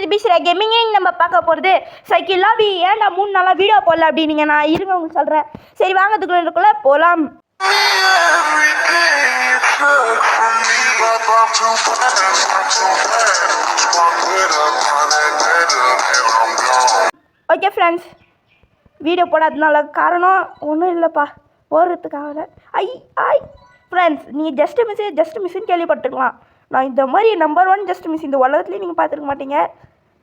இது பேசுகிற கேமிங்கே நம்ம பார்க்க போகிறது சைக்கிள் லாபி. ஏன்டா 3 நாளாக வீடியோ போடல அப்படின்னீங்க. நான் இருங்க உங்களுக்கு சொல்கிறேன். சரி வாங்கிறதுக்குள்ளே போகலாம். ஓகே ஃப்ரெண்ட்ஸ், வீடியோ போடாததுனால காரணம் ஒன்றும் இல்லைப்பா, போடுறதுக்காக. ஃப்ரெண்ட்ஸ், நீங்கள் ஜஸ்ட் மிஸ்ஸுன்னு கேள்விப்பட்டிருக்கலாம். நான் இந்த மாதிரி நம்பர் 1 ஜஸ்ட் மிஸ் இந்த உலகத்துலேயும் நீங்கள் பார்த்துருக்க மாட்டீங்க.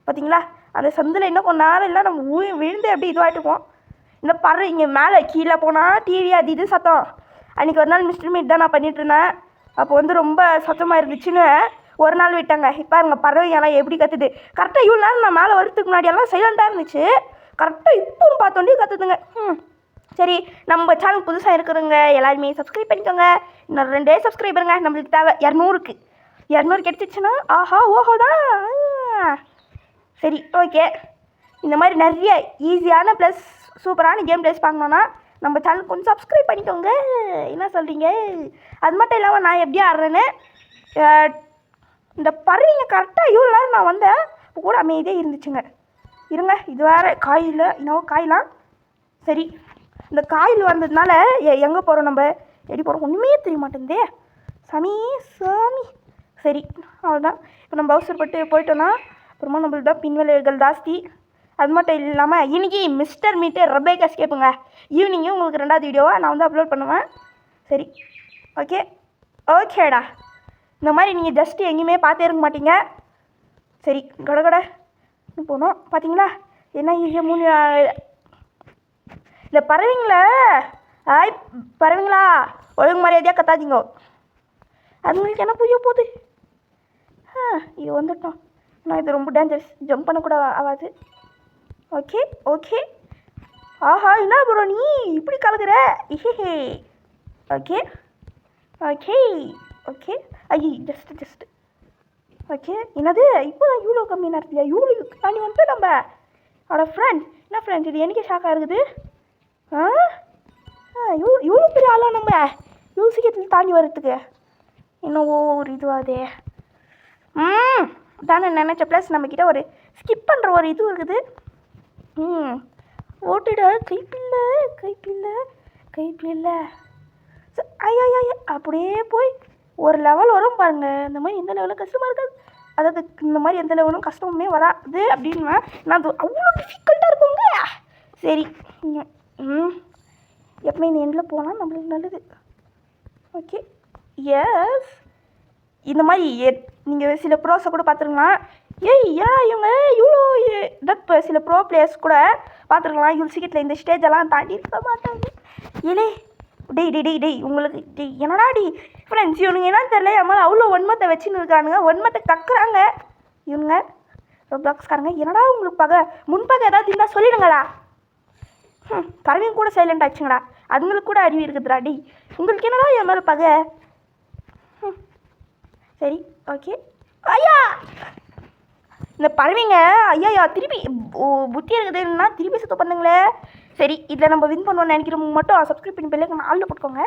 பார்த்தீங்களா, அந்த சந்தில் இன்னும் கொஞ்சம் நேரம் இல்லை நம்ம விழுந்து அப்படி இதுவாகிட்டுருக்கோம். இந்த பறவை இங்கே மேலே கீழே போனால் டிவி அது இது சத்தம். அன்றைக்கி ஒரு நாள் மிஸ்டர் மீட் தான் நான் பண்ணிகிட்ருந்தேன். அப்போ வந்து ரொம்ப சத்தமாக இருந்துச்சுன்னு ஒரு நாள் விட்டாங்க. இப்போ அங்கே பறவைங்கெல்லாம் எப்படி கற்றுது. கரெக்டாக இவ்வளோ நேரம் நான் மேலே வரதுக்கு முன்னாடியெல்லாம் சைலண்ட்டாக இருந்துச்சு. கரெக்டாக இப்போன்னு பார்த்தோன்னே கற்றுதுங்க. சரி, நம்ம சேனல் புதுசாக இருக்கிறவங்க எல்லாருமே சப்ஸ்கிரைப் பண்ணிக்கோங்க. இன்னொரு 2 சப்ஸ்கிரைபருங்க நம்மளுக்கு தேவை 200க்கு. 200 கிடைச்சிச்சுன்னா ஆஹா ஓஹோ தான். சரி ஓகே, இந்த மாதிரி நிறைய ஈஸியான ப்ளஸ் சூப்பரான கேம் ப்ளேஸ் பார்க்கணுன்னா நம்ம சேனல் கொஞ்சம் சப்ஸ்கிரைப் பண்ணிக்கோங்க. என்ன சொல்கிறீங்க? அது மட்டும் இல்லாமல் நான் எப்படி ஆடுறேன்னு இந்த பறவைங்க கரெக்டாக இவ்வளோ நேரம் நான் வந்தேன். இப்போ கூட அமைதியாக இருந்துச்சுங்க. இருங்க, இது வேறு காயில் இன்னும் காயலாம். சரி, இந்த காயில் வந்ததுனால எங்கே போகிறோம், நம்ம எப்படி போகிறோம் ஒன்றுமே தெரிய மாட்டேங்குதே. சாமி. சரி அவ்வளோதான். இப்போ நம்ம அவசரப்பட்டு போயிட்டோன்னா அப்புறமா நம்மளுக்கு தான் பின்விளைவுகள் ஜாஸ்தி. அது மட்டும் இல்லாமல் இன்றைக்கி மிஸ்டர் மீட்டு ரெபேக்காஸ் கேட்புங்க. ஈவினிங்கும் உங்களுக்கு 2வது வீடியோவை நான் வந்து அப்லோட் பண்ணுவேன். சரி ஓகேடா. இந்த மாதிரி நீங்கள் ஜஸ்ட்டு எங்கேயுமே பார்த்தே இருக்க மாட்டீங்க. சரி கடை போனோம். பார்த்தீங்களா என்ன ஈஸியாக 3 இந்த பறவைங்களா ஒழுங்கு மரியாதையாக கத்தாதீங்க. அதுங்களுக்கு என்ன புரிய போகுது. இது வந்துட்டோம். நான் இது ரொம்ப டேஞ்சரஸ், ஜம்ப் பண்ணக்கூட ஆகாது. ஓகே ஆஹா, என்ன ப்ரோ நீ இப்படி கலக்குற? Okay just okay. என்னது இப்போ இவ்வளோ கம்மி நேரத்தில் இவ்வளோ தாண்டி வந்துட்டு நம்ம ஃப்ரெண்ட்ஸ். என்ன ஃப்ரெண்ட்ஸ், இது எனக்கே ஷாக்காக இருக்குது. இவ்வளோ பெரிய ஆளாக நம்ம இவ்வளோ சீக்கிரத்தில் தாண்டி வர்றதுக்கு என்னவோ ஒரு இதுவாதே. தானே நினச்ச. ப்ளஸ் நம்மக்கிட்ட ஒரு ஸ்கிப் பண்ணுற ஒரு இது இருக்குது. ஓட்டுட கைப்பில்லை ஐயா அப்படியே போய் ஒரு லெவல் வரும் பாருங்கள். இந்த மாதிரி எந்த லெவலும் கஷ்டமாக இருக்காது. அதாவது இந்த மாதிரி எந்த லெவலும் கஷ்டமுமே வராது அப்படின்னு நான் அது அவ்வளோ டிஃபிகல்ட்டாக இருக்குங்க. சரி எப்பவுமே இந்த எண்டில் போனால் நம்மளுக்கு நல்லது. Okay yes. இந்த மாதிரி நீங்கள் சில ப்ரோஸை கூட பார்த்துருக்கலாம். இவங்க இவ்வளோ இப்போ சில ப்ரோ பிளேயர்ஸ் கூட பார்த்துருக்கலாம். இவ்வளோ சீக்கிரத்தில் இந்த ஸ்டேஜெல்லாம் தாண்டி இருக்க மாட்டாங்க. டேய் உங்களுக்கு என்னடா ஃப்ரெண்ட்ஸ், இவனுங்க என்னன்னு தெரியல. அம்மா அவ்வளோ ஒன்மத்தை வச்சுன்னு இருக்கிறானுங்க. ஒன்மத்தை கக்குறாங்க இவனுங்க ரொப்ளாக்ஸ்காரங்க. என்னடா உங்களுக்கு முன்பகை ஏதாவது இருந்தால் சொல்லிடுங்கடா. பறவையும் கூட சைலண்ட் ஆச்சுங்கடா. அதுங்களுக்கு கூட அறிவு இருக்குதுடா. உங்களுக்கு என்னடா என் மேலே பகை? சரி ஓகே. ஐயா இந்த பறவைங்க ஐயா திருப்பி புத்தி இருக்குதுன்னா திருப்பி சுத்தம் பண்ணுங்களே. சரி, இதில் நம்ம வின் பண்ணுவோன்னு நினைக்கிறவங்க மட்டும் சப்ஸ்கிரைப் பண்ணி பெல்லைக்கு ஆளில் போட்டுக்கோங்க.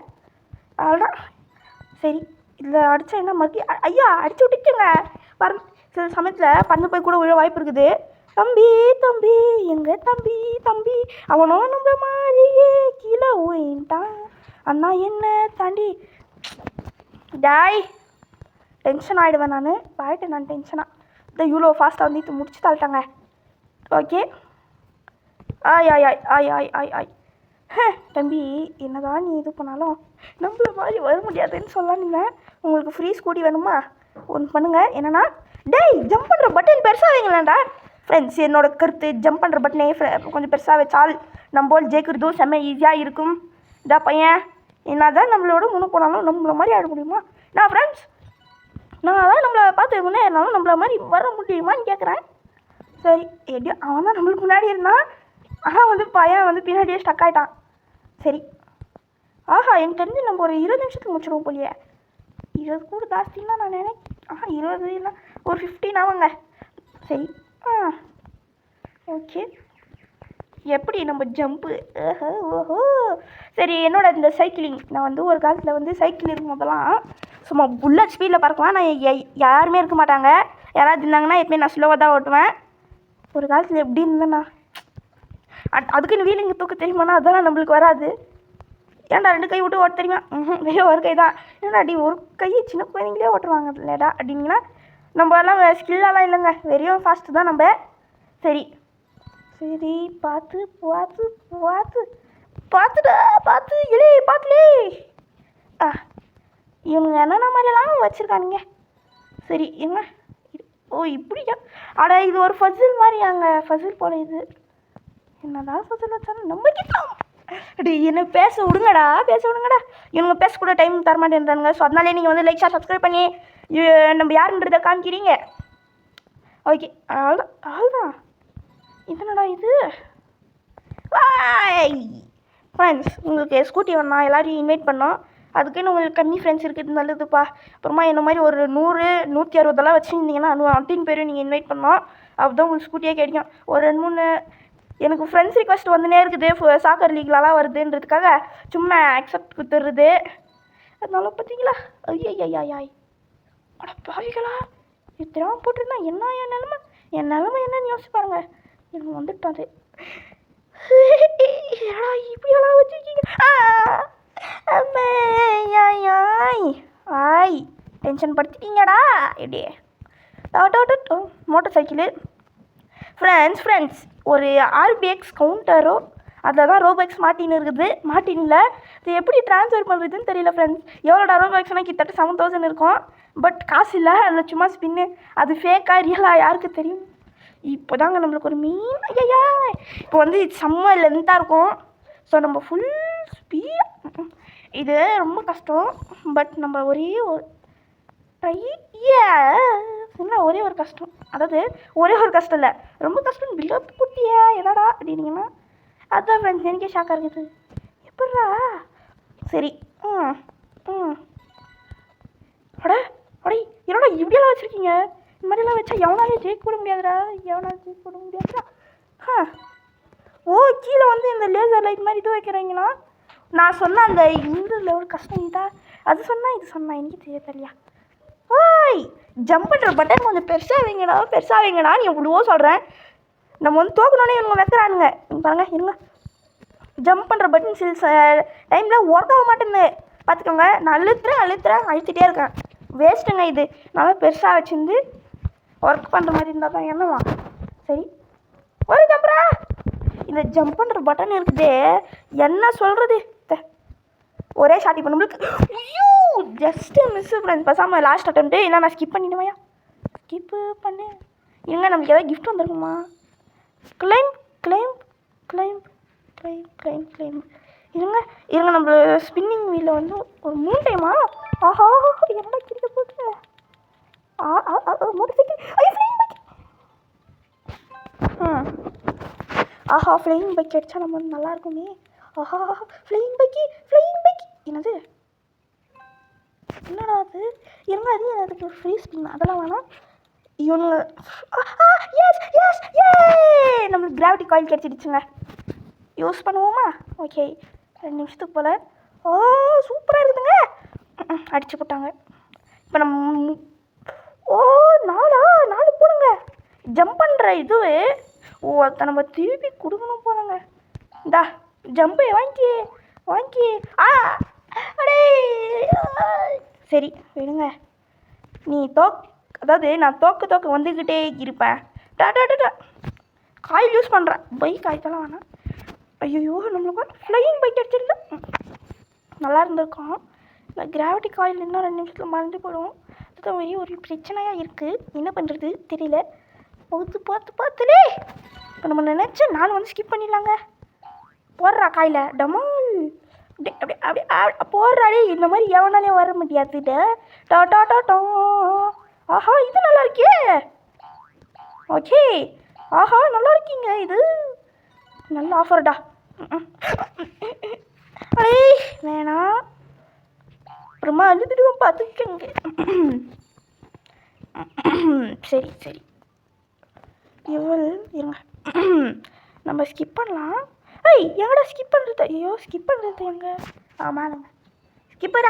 அவ்வளோதான். சரி, இதில் அடித்தா என்ன மறுபடி ஐயா அடித்து விட்டுச்சுங்க. சில சமயத்தில் பந்து போய் கூட விழ வாய்ப்பு இருக்குது. தம்பி எங்க தம்பி அவனும் நம்ம மாதிரியே கீழே ஓயின்ட்டான். அண்ணா என்ன தாண்டி டென்ஷன் ஆகிடுவேன் நான் டென்ஷனாக இந்த இவ்வளோ ஃபாஸ்ட்டாக வந்து இது முடிச்சு தள்ளிட்டாங்க. ஓகே ஆய் தம்பி, என்னதான் நீ இது பண்ணாலும் நம்மள மாதிரி வர முடியாதுன்னு சொல்லலாம்ங்க. உங்களுக்கு ஃப்ரீ ஸ்கூட்டி வேணுமா? ஒன்று பண்ணுங்கள். என்னென்னா ஜம்ப் பண்ணுற பட்டன் பெருசாக வைங்களேன்டா. ஃப்ரெண்ட்ஸ், என்னோட கருத்து ஜம்ப் பண்ணுற பட்டனே கொஞ்சம் பெருசாக வச்சால் நம்ம ஜெயிக்கிறதும் செம்ம ஈஸியாக இருக்கும். பையன் என்னதான் நம்மளோட முன்னே போனாலும் நம்மள மாதிரி ஆட முடியுமா? நான் ஃப்ரெண்ட்ஸ், நான் தான் நம்மளை பார்த்து முன்னேறினாலும் நம்மள மாதிரி வர முடியுமான்னு கேட்குறேன். சரி, எப்படியோ அவன் தான் நம்மளுக்கு முன்னாடி இருந்தான். ஆனால் வந்து பையன் வந்து பின்னாடியே ஸ்டக் ஆகிட்டான். சரி ஆஹா, எனக்கு தெரிஞ்சு நம்ம ஒரு 20 நிமிஷத்துக்கு முடிச்சிடுவோம் போலியே. 20 கூட ஜாஸ்தின்னா நான் நினைக்கிறேன். 20 இல்லை ஒரு 15 ஆகுங்க. சரி ஓகே. எப்படி நம்ம ஜம்ப்பு ஓஹோ. சரி, என்னோட இந்த சைக்கிளிங் நான் வந்து ஒரு காலத்தில் வந்து சைக்கிள் இருக்கும் போதெல்லாம் சும்மா புல்லட் ஸ்பீடில் பறக்குவேன். நான் யாருமே இருக்க மாட்டாங்க. யாராவது இருந்தாங்கன்னா எப்பவுமே நான் ஸ்லோவாக தான் ஓட்டுவேன். ஒரு காலத்தில் எப்படி இருந்தேண்ணா அதுக்குன்னு வீலிங்க தூக்க தெரியுமாண்ணா அதெல்லாம் நம்மளுக்கு வராது. ஏன்டா 2 கை விட்டு ஓட்ட தெரியுமா? வெறும் ஒரு கை தான். ஏன்னா அடி ஒரு கையை சின்ன குழந்தைங்களே ஓட்டுருவாங்க இல்லைடா அப்படின்னா நம்ம எல்லாம் ஸ்கில்லெல்லாம் இல்லைங்க, வெறும் ஃபாஸ்ட்டு தான் நம்ம. சரி சரி பார்த்து பார்த்து பார்த்து பார்த்துடா பார்த்து இலே பார்த்துலே. இவனுங்க என்னென்ன மாதிரியெல்லாம் வச்சுருக்கானுங்க. சரி என்ன ஓ இப்படியா? அட இது ஒரு ஃபசில் மாதிரி அங்கே ஃபசில் போல. இது என்னதான் ஃபசில் வச்சாலும் நம்ம கிட்ட அடி என்ன பேச விடுங்கடா இவனுங்க பேசக்கூட டைம் தரமாட்டேன்றானுங்க. ஸோ அதனாலே நீங்கள் வந்து லைக் ஷேர் சப்ஸ்கிரைப் பண்ணி நம்ம யாருன்றதை காமிக்கிறீங்க. ஓகே அவ்வளோதான். இதனடா இது ஃப்ரெண்ட்ஸ், உங்களுக்கு ஸ்கூட்டி வேணா எல்லோரையும் இன்வைட் பண்ணோம். அதுக்குன்னு உங்களுக்கு கம்மி ஃப்ரெண்ட்ஸ் இருக்குது நல்லதுப்பா. அப்புறமா என்ன மாதிரி ஒரு 100 160 வச்சுருந்தீங்கன்னா 10 பேரும் நீங்கள் இன்வைட் பண்ணோம். அப்போ தான் உங்களுக்கு ஸ்கூட்டியே கிடைக்கும். ஒரு 2-3 எனக்கு ஃப்ரெண்ட்ஸ் ரிக்வெஸ்ட் வந்துனே இருக்குது. சாக்கர் லீக்லலாம் வருதுன்றதுக்காக சும்மா அக்செப்ட் கொடுத்துடுறது. அதனால பார்த்தீங்களா ஐயாய் அட பாவிகளா இத்தனை போட்டுருந்தா என்ன என் நிலமை என்னன்னு யோசிச்சு பாருங்க. எனக்கு வந்துட்டாது இப்படியெல்லாம் வச்சுருக்கீங்க. ஆய் டென்ஷன் படுத்திட்டீங்கடா. எப்படியே மோட்டர் சைக்கிளு ஃப்ரெண்ட்ஸ் ஒரு RBX கவுண்டரோ அதில் தான் ரோபேக்ஸ் மாட்டின்னு இருக்குது. மாட்டினில் இது எப்படி ட்ரான்ஸ்ஃபர் பண்ணுறதுன்னு தெரியல ஃப்ரெண்ட்ஸ். எவ்வளோடா ரோபேக்ஸ்னால் கிட்டத்தட்ட 7000 இருக்கும். பட் காசு இல்லை, அதில் சும்மா ஸ்பின்னு. அது ஃபேக்காக ரியலாக யாருக்கு தெரியும்? இப்போ தாங்க நம்மளுக்கு ஒரு மீன் ஐயா இப்போ வந்து செம்ம லென்த்தாக இருக்கும். ஸோ நம்ம ஃபுல் ஸ்பீட் இது ரொம்ப கஷ்டம். பட் நம்ம ஒரே ஒரு ட்ரை என்ன ஒரே ஒரு கஷ்டம், அதாவது ஒரே ஒரு கஷ்டம் இல்லை ரொம்ப கஷ்டம். பில்டப் குட்டியா என்னடா அப்படின்னீங்கன்னா அதுதான் ஃப்ரெண்ட்ஸ் எனக்கே ஷாக்காக இருக்குது. எப்படா சரி அடே என்னடா இப்படியெல்லாம் வச்சுருக்கீங்க? இந்த மாதிரிலாம் வச்சா எவனாலே ஜெயிக்க கூட முடியாதுடா. ஓ கீழே வந்து இந்த லேசர் லைட் மாதிரி இது வைக்கிறீங்கன்னா நான் சொன்ன அந்த இந்த லெவல் கஷ்டம் இதா அது சொன்னால் இது சொன்னால் எனக்கு தெரியலையா? ஓய் ஜம்ப் பண்ணுற பட்டன் கொஞ்சம் பெருசாக வைங்கடா நீ எவ்வளவோ சொல்கிறேன். நம்ம வந்து தோக்கணுன்னே இவங்க வைக்கிறானுங்க. பாருங்க இருங்க, ஜம்ப் பண்ணுற பட்டன் சில டைமில் ஒர்க் ஆக மாட்டேங்குது பார்த்துக்கோங்க. நான் அழுத்திட்டே இருக்கேன். வேஸ்ட்டுங்க. இது நல்லா பெருசாக வச்சுருந்து ஒர்க் பண்ணுற மாதிரி இருந்தால் தான் என்னவா. சரி ஒரு ஜம்பரா இந்த ஜம்ப் பண்ணுற பட்டன் இருக்குது என்ன சொல்கிறது. ஒரே ஷாட்டி பண்ண நம்மளுக்கு ஐயோ ஜஸ்ட்டு மிஸ்ஸு ஃப்ரெண்ட்ஸ். பேசாமல் லாஸ்ட் அட்டம்ப்ட்டு இல்லை நான் ஸ்கிப் பண்ணிடுவேயா? ஸ்கிப்பு பண்ணு இருங்க. நம்மளுக்கு ஏதாவது கிஃப்ட் வந்துருக்குமா? கிளைம் இருங்க நம்ம ஸ்பின்னிங் வீலில் வந்து ஒரு 3 டைமா ஆஹா என்ன கிட்ட போட்டு மோட்டர் சைக்கிள் ஆஹா ஃப்ளையிங் பைக் அடித்தா நம்ம வந்து நல்லாயிருக்குமே. ஆஹா ஃப்ளையிங் பைக் என்னது என்னடா அது? இருங்க அது அதுக்கு ஃப்ரீ ஸ்பின் அதெல்லாம் வேணாம். இவனுங்க நம்மளுக்கு கிராவிட்டி காயில் கிடச்சிடுச்சுங்க. யூஸ் பண்ணுவோமா? ஓகே 2 நிமிஷத்துக்கு போல். ஓ சூப்பராக இருக்குதுங்க. அடிச்சு போட்டாங்க. இப்போ நம்ம ஓ 4 போடுங்க. ஜம்ப் பண்ணுற இதுவே அதை நம்ம திருப்பி கொடுக்கணும் போனாங்க. இந்தா ஜம்பு வாங்கி அடே சரி விடுங்க. நீ அதாவது நான் தோக்க வந்துக்கிட்டே இருப்பேன். காயில் யூஸ் பண்ணுறேன். பைக் ஆயிட்டெல்லாம் வேணாம். ஐயோ நம்மளுக்கு ஃப்ளையிங் பைக் அடிச்சிருந்தா நல்லா இருந்திருக்கும். இந்த கிராவிட்டி காயில் இன்னும் 2 நிமிஷத்தில் மறந்து போயிடும். அதுதான் ஒரு பிரச்சனையாக இருக்குது. என்ன பண்ணுறது தெரியல. பார்த்துலே இப்போ நம்ம நினச்ச நாள் வந்து ஸ்கிப் பண்ணிடலாங்க. போடுறா காயில் டமால் அப்படி போடுறாடே. இந்த மாதிரி எவனாலே வர முடியாது. டோ ஆஹா இது நல்லா இருக்கே. ஓகே ஆஹா நல்லா இருக்கீங்க. இது நல்ல ஆஃபர்டா. அடே வேணாம் அப்புறமா அழுதுடுவோம் பார்த்துக்கங்க. சரி இவள் இருங்க நம்ம ஸ்கிப் பண்ணலாம். எங்கடா ஸ்கிப் பண்ணுறது? ஐயோ ஸ்கிப் பண்ணுறது எங்க? ஆமாங்க ஸ்கிப்பிங்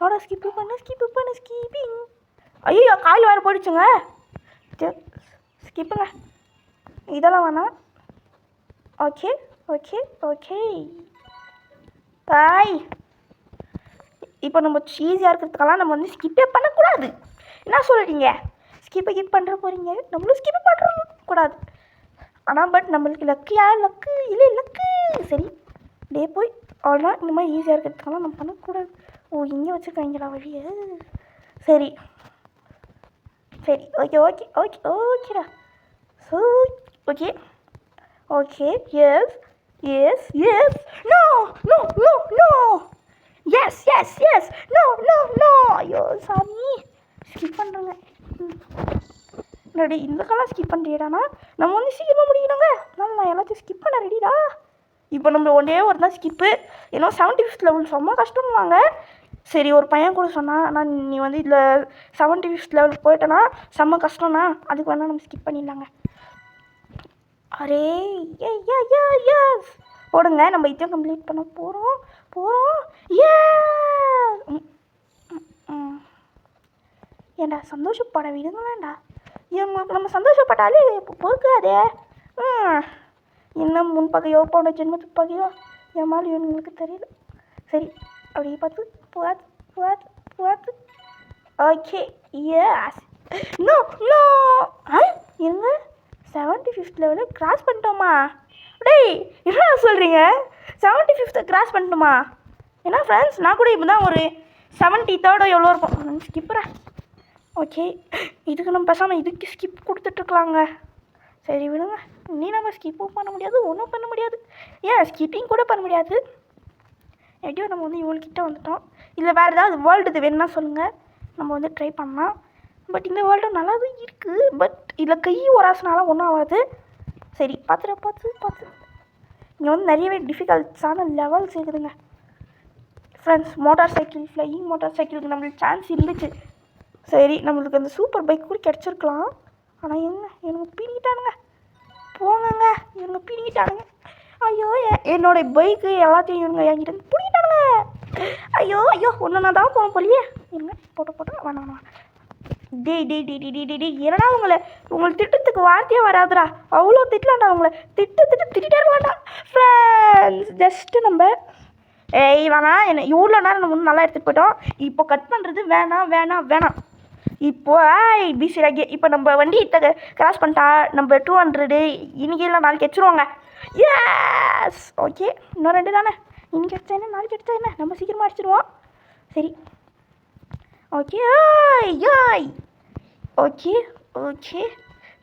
அவடா ஸ்கிப்பு பண்ணு ஸ்கிப்பிங். ஐயோ காயில் வேறு போயிடுச்சுங்க. நெக்ஸ்ட்டு ஸ்கிப்புங்க, இதெல்லாம் வேணாம். Okay okay okay bye. இப்போ நம்ம ஈஸியாக இருக்கிறதுக்கெல்லாம் நம்ம வந்து ஸ்கிப்பே பண்ணக்கூடாது. என்ன சொல்கிறீங்க? ஸ்கிப்பை கிப் பண்ணுற போகிறீங்க, நம்மளும் ஸ்கிப் பண்ணுறக்கூடாது. ஆனால் பட் நம்மளுக்கு லக்கியா லக்கு இல்லை லக்கு. சரி டே போய் அவ்வளோதான். இந்த மாதிரி ஈஸியாக இருக்கிறதுக்கெல்லாம் நம்ம பண்ணக்கூடாது. ஓ இங்கே வச்சுருக்காங்களா வழியை? சரி சரி ஓகே ஓகே ஓகே ஓகேடா. So okay okay yes yes yes no no no no yes yes yes no no no. ஐயோ சாமி ஸ்கிப் பண்ணுறேங்க. ரெடி இந்த காலம் ஸ்கிப் பண்ணுறியடாண்ணா, நம்ம வந்து சீக்கிரமாக முடியணுங்க. அதனால நான் எல்லாத்தையும் ஸ்கிப் பண்ண ரெடிடா. இப்போ நம்ம ஒன்றே ஒரு தான் ஸ்கிப்பு. ஏன்னா 75th லெவல் செம்ம கஷ்டம்வாங்க. சரி ஒரு பையன் கூட சொன்னான், ஆனால் நீ வந்து இதில் 75th லெவலுக்கு போயிட்டேன்னா செம்ம கஷ்டம்னா, அதுக்கு வேணால் நம்ம ஸ்கிப் பண்ணிடலாங்க. Array A A A S போடுங்க. நம்ம இதையும் கம்ப்ளீட் பண்ண போகிறோம் ஏ. ஏண்டா சந்தோஷப்பட விடுங்களேண்டா. இவங்களுக்கு நம்ம சந்தோஷப்பட்டாலே பொறுக்காதே. என்ன முன்பகையோ போன ஜென்மத்துக்கு பகையோ என் மேலே இவங்களுக்கு தெரியல. சரி அப்படியே பார்த்து பார்த்து பார்த்து பார்த்து ஓகே எஸ் நோ நோ. இருங்க 75th லெவலில் கிராஸ் பண்ணிட்டோமா? டேய் என்ன சொல்கிறீங்க? 75th cross பண்ணிட்டோமா? ஏன்னா ஃப்ரெண்ட்ஸ் நான் கூட இப்போ தான் ஒரு 73rd எவ்வளோ இருக்கும் ஸ்கிப்புறேன். ஓகே இதுக்கு நம்ம பேசாமல் இதுக்கு ஸ்கிப் கொடுத்துட்ருக்கலாங்க. சரி விடுங்க, நீ நம்ம ஸ்கிப்பும் பண்ண முடியாது, ஒன்றும் பண்ண முடியாது. ஏன் ஸ்கிப்பிங் கூட பண்ண முடியாது. எப்படியோ நம்ம வந்து இவ்வளோக்கிட்ட வந்துட்டோம். இல்லை வேறு ஏதாவது வேர்ல்டு இது வேணுன்னா சொல்லுங்கள், நம்ம வந்து ட்ரை பண்ணலாம். பட் இந்த வேர்ல்டு நல்லா தான் இருக்குது. பட் இதில் கை ஒராசனால ஒன்றும் ஆகாது. சரி பார்த்து இங்கே வந்து நிறையவே டிஃபிகல்ட்ஸான லெவல்ஸ் இருக்குதுங்க friends. Motorcycle, flying motor சைக்கிளுக்கு நம்மளுக்கு சான்ஸ் இருந்துச்சு. சரி நம்மளுக்கு அந்த சூப்பர் பைக் கூட கிடச்சிருக்கலாம். ஆனால் எனக்கு பிடிக்கிட்டானுங்க. போங்கங்க இவங்க பிடிக்கிட்டானுங்க. ஐயோ என்னோடய பைக்கு எல்லாத்தையும் இவங்க என்கிட்ட பிடிக்கிட்டானுங்க. ஐயோ ஐயோ ஒன்று நான் தான் போகணும் போலியே. இருங்க போட்டு வேணாம். டே என்னடா உங்களை திட்டத்துக்கு வார்த்தையே வராதுடா. அவ்வளோ திட்டலாம்டா உங்களை. திட்டிட்டே இருக்கலாம்டா ஃப்ரெண்ட்ஸ். ஜஸ்ட்டு நம்ம வேணாம் என்ன இவ்வளோ நேரம் நம்ம நல்லா எடுத்துகிட்டு போயிட்டோம். இப்போ கட் பண்ணுறது வேணாம். இப்போ பிசி ராகே இப்போ நம்ம வண்டி இத்தனை கிராஸ் பண்ணிட்டா நம்ம 200 இன்றைக்கி இல்லை நாளைக்கு வச்சுருவாங்க. எஸ் ஓகே இன்னும் 2 தானே. இன்றைக்கி எடுத்தா என்ன நாளைக்கு எடுத்தா என்ன, நம்ம சீக்கிரமாக அடிச்சிடுவோம். சரி ஓகே ஓகே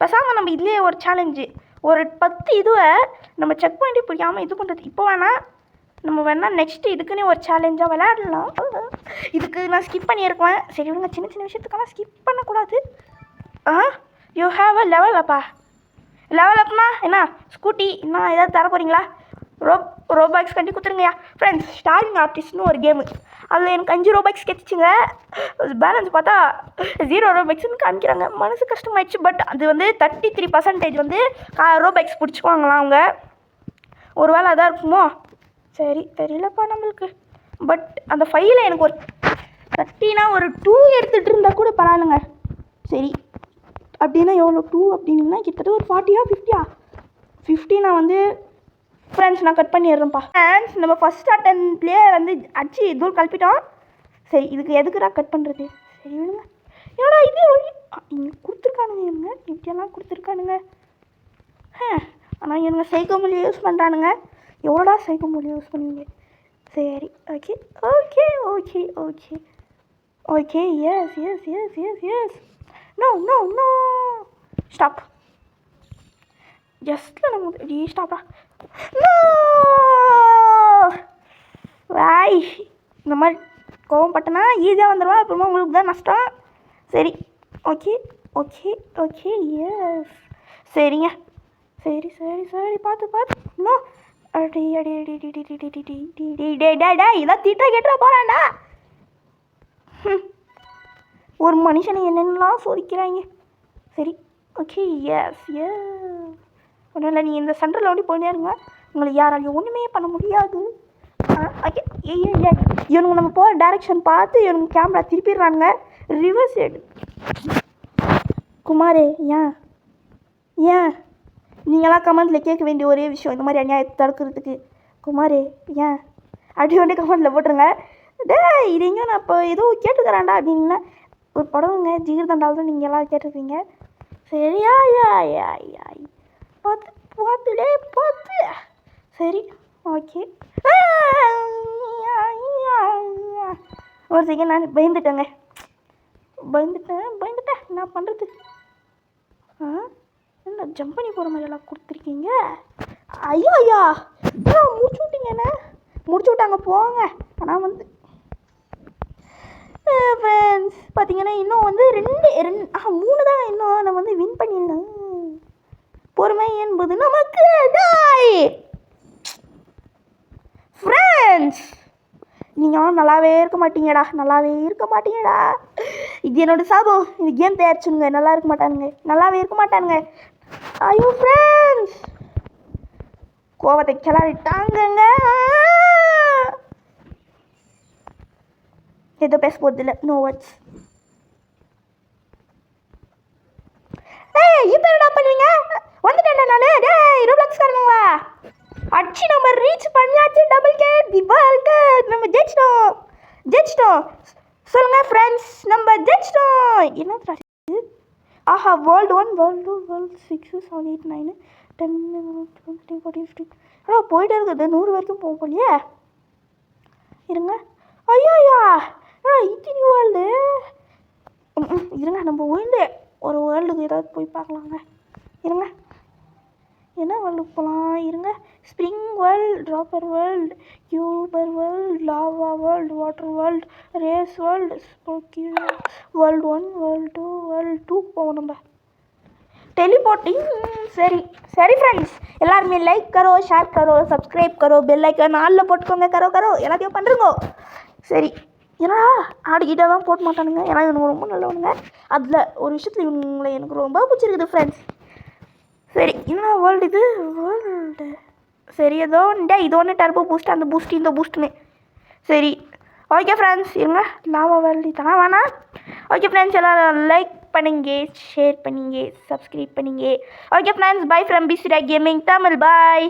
பேசாமல் நம்ம இதுலேயே ஒரு சேலஞ்சு ஒரு 10 இதுவை நம்ம செக் பண்ணி பிடிக்காமல் இது பண்ணுறது. இப்போ நம்ம நெக்ஸ்ட்டு இதுக்குன்னே ஒரு சேலஞ்சாக விளையாடலாம். இதுக்கு நான் ஸ்கிப் பண்ணியிருக்குவேன். சரி விடுங்க, சின்ன விஷயத்துக்கெல்லாம் ஸ்கிப் பண்ணக்கூடாது. யூ ஹேவ் அ லெவல் அப்பா. லெவல் அப்னா என்ன ஸ்கூட்டி என்ன ஏதாவது தர போகிறீங்களா? ரோபாக்ஸ் கட்டி கொடுத்துருங்கய்யா ஃப்ரெண்ட்ஸ். ஸ்டாரிங் ஆர்டிஸ்ட்னு ஒரு கேமு, அதில் எனக்கு 5 ரோபாக்ஸ் கிடச்சிச்சுங்க. பேலன்ஸ் பார்த்தா 0 ரோபாக்ஸ்னு காமிக்கிறாங்க. மனசு கஷ்டமாயிடுச்சு. பட் அது வந்து 33% வந்து ரோபாக்ஸ் பிடிச்சிக்குவாங்களாம் அவங்க. ஒரு வேளை அதான் இருக்குமோ சரி தெரியலப்பா நம்மளுக்கு. பட் அந்த ஃபைலில் எனக்கு ஒரு 30னா ஒரு 2 எடுத்துகிட்டு இருந்தால் கூட பரவாயில்லைங்க. சரி அப்படின்னா எவ்வளோ 2 அப்படின்னா கிட்டத்தட்ட ஒரு 40 50 நான் வந்து ஃப்ரெண்ட்ஸ் நான் கட் பண்ணிடுறேன்ப்பா. ஃப்ரெண்ட்ஸ் நம்ம ஃபஸ்ட் அட்டம்ப்ட்லேயே வந்து அடிச்சு தூள் கலப்பிட்டோம். சரி இதுக்கு எதுக்குடா கட் பண்ணுறது? சரி விடுங்க. ஏன்னா இதே வழி இங்கே கொடுத்துருக்கானுங்க. இவங்க இப்படியெல்லாம் கொடுத்துருக்கானுங்க. ஆனால் இவங்க சைக்கோ மொழி யூஸ் பண்ணுறானுங்க. எவ்வளோடா சைக்கோ மொழி யூஸ் பண்ணுவீங்க? சரி ஓகே எஸ் நோ ஸ்டாப். ஜஸ்ட்டில் நம்ம ஸ்டாப்பா. வாய் இந்த மாதிரி கோவப்பட்டனா ஈஸியாக வந்துடுவா. அப்புறமா உங்களுக்கு தான் நஷ்டம். சரி ஓகே எஸ் சரிங்க. சரி பார்த்து நோ அடி இதான் திட்டா கேட்டா போகிறான்டா. ஒரு மனுஷனை என்னென்னலாம் சோதிக்கிறாங்க. சரி ஓகே எஸ் ஒன்றும் இல்லை, நீங்கள் இந்த சென்டரில் ஓடி போயிட்டே இருங்க. உங்களுக்கு யாராலையும் ஒன்றுமே பண்ண முடியாது. ஓகே இவனுங்க நம்ம போகிற டைரெக்ஷன் பார்த்து இவனுங்க கேமரா திருப்பிடுறானுங்க. ரிவர்ஸ் எடு. குமாரே ஏன் ஏன் நீங்களாம் கமெண்ட்டில் கேட்க வேண்டிய ஒரே விஷயம் இந்த மாதிரி அநியாயத்தை தடுக்கிறதுக்கு. குமாரே ஏன் அப்படி வந்து கமெண்ட்டில் போட்டுருங்க. இது எங்கே நான் இப்போ ஏதோ கேட்டுக்கிறேன்டா அப்படின்னா ஒரு படம்ங்க ஜிகிர் தண்டால் தான் நீங்கள் எல்லாம் கேட்டிருக்கீங்க. சரியா பார்த்து பார்த்துலே பார்த்து சரி ஓகே. ஒரு செகண்ட் நான் பயந்துட்டேன் என்ன பண்ணுறது. என்ன ஜம்ப் பண்ணி போகிற மாதிரி எல்லாம் கொடுத்துருக்கீங்க. ஐயா முடிச்சு விட்டீங்கண்ணே, முடிச்சு விட்டாங்க போங்க. ஆனால் வந்து ஃப்ரெண்ட்ஸ் பார்த்தீங்கன்னா இன்னும் வந்து 3 தான் இன்னும் நம்ம வந்து வின் பண்ணிடலாம். பொறுமை என்பது நமக்கு ஃப்ரெண்ட்ஸ். நீங்கள் நல்லாவே இருக்க மாட்டீங்கடா. இது என்னோட சாபம். இது கேம் தயாரிச்சுங்க நல்லாவே இருக்க மாட்டானுங்க. ஐயோ ஃப்ரெண்ட்ஸ் கோவத்தை கிளறிட்டாங்கங்க. ஏதோ பேச போகிறது இல்லை, நோ வேர்ட்ஸ். இப்போ என்ன பண்ணுவீங்க? வந்துட்டேன்டா நான். ரோப்ளாக்ஸ் காரணங்களா அடிச்சு நம்ம ரீச் பண்ணியாச்சு. டபுள் கேட் நம்ம ஜெயிச்சிட்டோம். சொல்லுங்கள் ஃப்ரெண்ட்ஸ், நம்ம ஜெயிச்சிட்டோம். என்ன ஆஹா வேர்ல்டு 1 வேர்ல்டு 2 வேர்ல்டு 6 7 8 9 10 11 12 13 14 15 போயிட்டே இருக்குது. 100 வரைக்கும் போகும் போலியே. இருங்க ஐயா இத்தனி வேர்ல்டு இருங்க. நம்ம ஓய்ந்து ஒரு வேர்ல்டுக்கு ஏதாவது போய் பார்க்கலாங்க. இருங்க என்ன வேர்ல்டுக்கு போகலாம். இருங்க spring world, dropper world, cuber world, lava world, water world, race world, spooky world 1 world 2 world 2 போவோம் நம்ம. टेलीपोर्टिंग सरी फ्रेंड्स எல்லாரும் லைக் करो ஷேர் करो सब्सक्राइब करो பெல் ஐகான் ஆல்ல போட்டுக்கோங்க. கரோ எல்லாத்தையும் பண்ணுங்க. சரி ஏன்னா ஆடிக்கிட்டே தான் போட மாட்டானுங்க. ஏன்னா இவனுங்க ரொம்ப நல்லவனுங்க. அதில் ஒரு விஷயத்தில் இவங்களை எனக்கு ரொம்ப பிடிச்சிருக்குது ஃப்ரெண்ட்ஸ். சரி என்ன வேர்ல்டு இது வேர்ல்டு சரி ஏதோ இது ஒன்று டர்போ பூஸ்ட் அந்த பூஸ்ட் இந்த பூஸ்ட்டுன்னு. சரி ஓகே ஃப்ரெண்ட்ஸ் இருங்க லாவா வேர்ல்டு இதெல்லாம் வேணாம். ஓகே ஃப்ரெண்ட்ஸ் எல்லோரும் லைக் பண்ணுங்க, ஷேர் பண்ணுங்க, சப்ஸ்கிரைப் பண்ணுங்க. ஓகே ஃப்ரெண்ட்ஸ் பை ஃப்ரம் பிசிடா கேமிங் தமிழ். பாய்.